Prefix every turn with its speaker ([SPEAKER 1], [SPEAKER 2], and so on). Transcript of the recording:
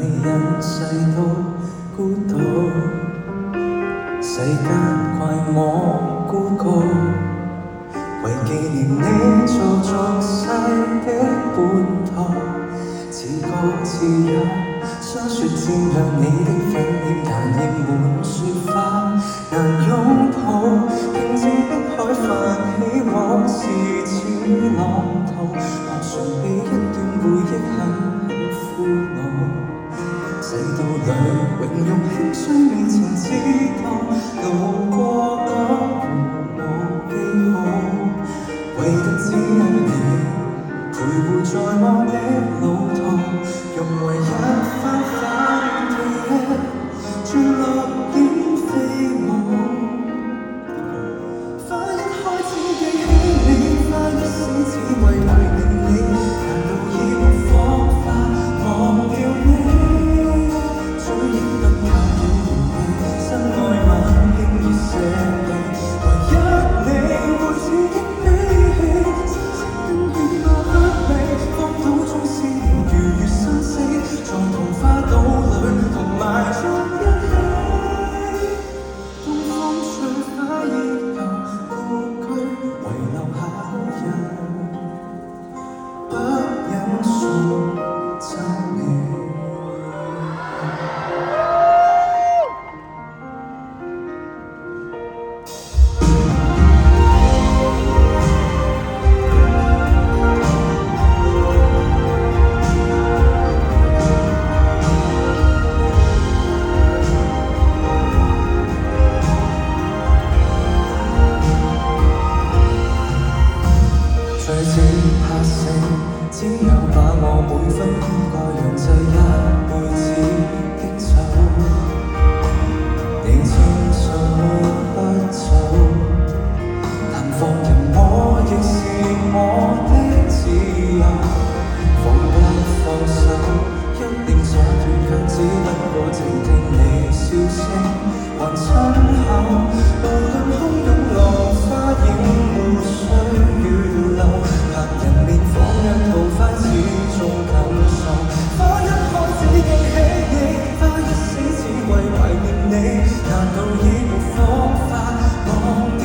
[SPEAKER 1] 你隱世到孤獨，世間怪我孤高，為紀念你做俗世的本土，似歌似曲，相說漸讓你的隱臉難掩滿雪花，難擁抱，平靜的海泛起往事似浪濤，我常被一段回憶狠苦惱，世道裏榮辱輕衰未曾知道，路過那湖無記號，為得只因你徘徊在我的路途，容為一番反記憶轉落點飛舞。花一開始記起你，花一死只為懷念你，難道已沒火花忘掉你？追憶得太遠氣，身愛晚輕易捨棄，唯一你沒自己比起，深色更變不美，荒島中思念如月生死，在童話島裏同埋葬一起，東風吹花依舊故居，遺留下好人不忍訴皺眉。最只怕死，只有把我每分經過釀製一輩子的酒，你清楚不走，但放任我亦是我的自由，放不放手，一定這段卻只不過靜聽你笑聲還親口，無論洶湧浪花影沒需預留，拍人面仿若逃快始終感受，花一開始記起你，花一死只為懷念你，難道已沒火花忘掉